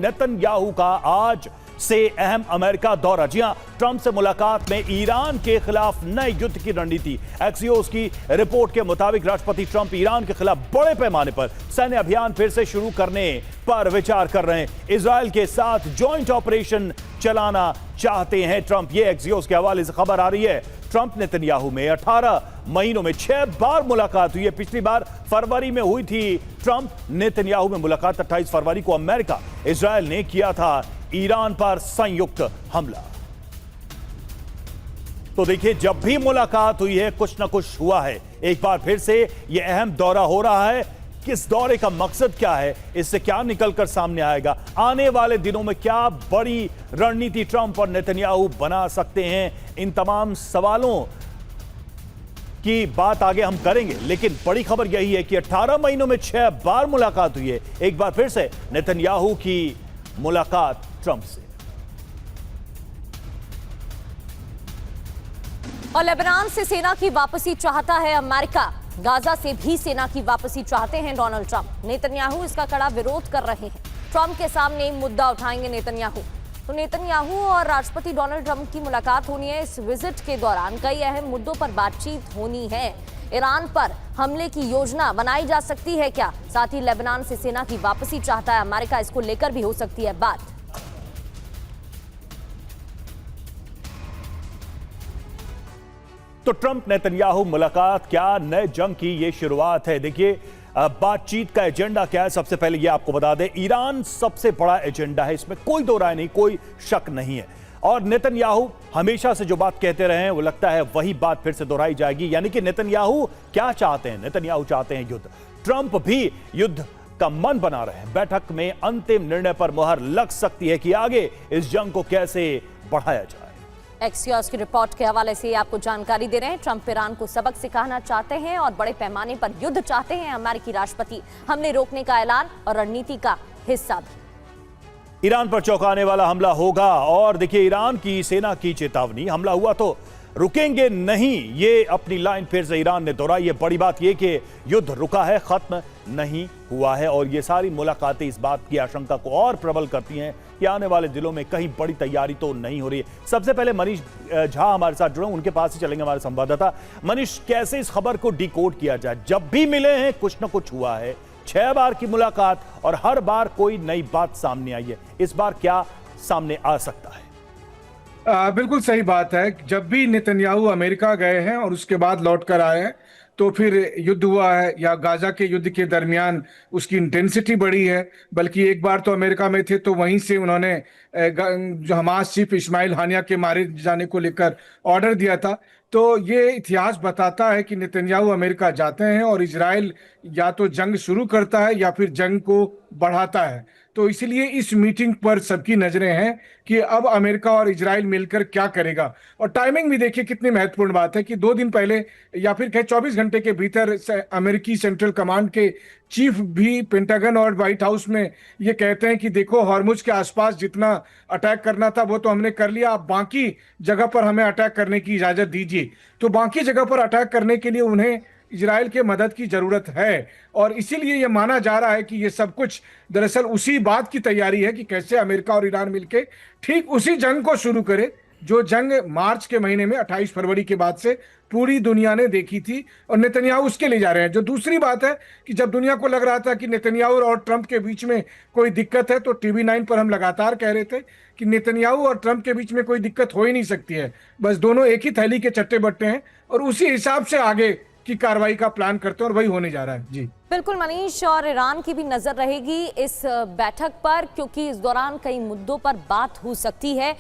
Netanyahu का आज से अहम अमेरिका दौरा। जी हां, ट्रंप से मुलाकात में ईरान के खिलाफ नए युद्ध की रणनीति। एक्सियोस की रिपोर्ट के मुताबिक राष्ट्रपति ट्रंप ईरान के खिलाफ बड़े पैमाने पर सैन्य अभियान फिर से शुरू करने पर विचार कर रहे हैं। इजरायल के साथ जॉइंट ऑपरेशन चलाना चाहते हैं ट्रंप। ये एक्सियोस के हवाले से खबर आ रही है। ट्रंप नेतन्याहू में 18 महीनों में 6 बार मुलाकात हुई है। पिछली बार फरवरी में हुई थी ट्रंप नेतन्याहू में मुलाकात। 28 फरवरी को अमेरिका इजरायल ने किया था ईरान पर संयुक्त हमला। तो देखिए, जब भी मुलाकात हुई है कुछ ना कुछ हुआ है। एक बार फिर से यह अहम दौरा हो रहा है। किस दौरे का मकसद क्या है, इससे क्या निकलकर सामने आएगा, आने वाले दिनों में क्या बड़ी रणनीति ट्रंप और नेतन्याहू बना सकते हैं, इन तमाम सवालों की बात आगे हम करेंगे। लेकिन बड़ी खबर यही है कि 18 महीनों में 6 बार मुलाकात हुई है। एक बार फिर से नेतन्याहू की मुलाकात ट्रंप से। और लेबनान से सेना की वापसी चाहता है अमेरिका। गाजा से भी सेना की वापसी चाहते हैं डोनाल्ड ट्रंप। नेतन्याहू इसका कड़ा विरोध कर रहे हैं। ट्रंप के सामने मुद्दा उठाएंगे नेतन्याहू। तो नेतन्याहू और राष्ट्रपति डोनाल्ड ट्रंप की मुलाकात होनी है। इस विजिट के दौरान कई अहम मुद्दों पर बातचीत होनी है। ईरान पर हमले की योजना बनाई जा सकती है क्या? साथ ही लेबनान से सेना की वापसी चाहता है अमेरिका, इसको लेकर भी हो सकती है बात। तो ट्रंप नेतन्याहू मुलाकात क्या नए जंग की ये शुरुआत है? देखिए, बातचीत का एजेंडा क्या है, सबसे पहले ये आपको बता दें। ईरान सबसे बड़ा एजेंडा है, इसमें कोई दो राय नहीं, कोई शक नहीं है। और नेतन्याहू हमेशा से जो बात कहते रहे हैं वो लगता है वही बात फिर से दोहराई जाएगी। यानी कि नेतन्याहू क्या चाहते हैं? नेतन्याहू चाहते हैं युद्ध। ट्रंप भी युद्ध का मन बना रहे हैं। बैठक में अंतिम निर्णय पर मुहर लग सकती है कि आगे इस जंग को कैसे बढ़ाया जाए। एक्सियोस की रिपोर्ट के हवाले से आपको जानकारी दे रहे हैं। ट्रंप ईरान को सबक सिखाना चाहते हैं और बड़े पैमाने पर युद्ध चाहते हैं। अमेरिकी राष्ट्रपति हमले रोकने का ऐलान और रणनीति का हिस्सा भी। ईरान पर चौंकाने वाला हमला होगा। और देखिए, ईरान की सेना की चेतावनी, हमला हुआ तो रुकेंगे नहीं, ये अपनी लाइन फिर से ईरान ने दोहराई है। बड़ी बात यह कि युद्ध रुका है, खत्म नहीं हुआ है। और ये सारी मुलाकातें इस बात की आशंका को और प्रबल करती हैं कि आने वाले दिनों में कहीं बड़ी तैयारी तो नहीं हो रही है। सबसे पहले मनीष झा हमारे साथ जुड़े, उनके पास ही चलेंगे, हमारे संवाददाता। मनीष, कैसे इस खबर को डिकोड किया जाए? जब भी मिले हैं कुछ ना कुछ हुआ है। 6 बार की मुलाकात और हर बार कोई नई बात सामने आई है। इस बार क्या सामने आ सकता है? बिल्कुल सही बात है। जब भी नेतन्याहू अमेरिका गए हैं और उसके बाद लौट कर आए हैं तो फिर युद्ध हुआ है, या गाजा के युद्ध के दरमियान उसकी इंटेंसिटी बढ़ी है। बल्कि एक बार तो अमेरिका में थे तो वहीं से उन्होंने जो हमास चीफ इस्माइल हानिया के मारे जाने को लेकर ऑर्डर दिया था। तो ये इतिहास बताता है कि नेतन्याहू अमेरिका जाते हैं और इजराइल या तो जंग शुरू करता है या फिर जंग को बढ़ाता है। तो इसलिए इस मीटिंग पर सबकी नजरें हैं कि अब अमेरिका और इजराइल मिलकर क्या करेगा। और टाइमिंग भी देखिए कितनी महत्वपूर्ण बात है कि 2 दिन पहले या फिर कहे 24 घंटे के भीतर अमेरिकी सेंट्रल कमांड के चीफ भी पेंटागन और व्हाइट हाउस में ये कहते हैं कि देखो, हॉर्मुज के आसपास जितना अटैक करना था वो तो हमने कर लिया, अब बाकी जगह पर हमें अटैक करने की इजाजत दीजिए। तो बाकी जगह पर अटैक करने के लिए उन्हें इजराइल के मदद की जरूरत है। और इसीलिए यह माना जा रहा है कि यह सब कुछ दरअसल उसी बात की तैयारी है कि कैसे अमेरिका और ईरान मिलकर ठीक उसी जंग को शुरू करे जो जंग मार्च के महीने में 28 फरवरी के बाद से पूरी दुनिया ने देखी थी। और नेतन्याहू उसके लिए जा रहे हैं। जो दूसरी बात है कि जब दुनिया को लग रहा था कि नेतन्याहू और ट्रंप के बीच में कोई दिक्कत है, तो TV9 पर हम लगातार कह रहे थे कि नेतन्याहू और ट्रंप के बीच में कोई दिक्कत हो ही नहीं सकती है। बस दोनों एक ही थैली के चट्टे बट्टे हैं और उसी हिसाब से आगे की कार्रवाई का प्लान करते हैं और वही होने जा रहा है। जी बिल्कुल मनीष, और ईरान की भी नजर रहेगी इस बैठक पर, क्योंकि इस दौरान कई मुद्दों पर बात हो सकती है।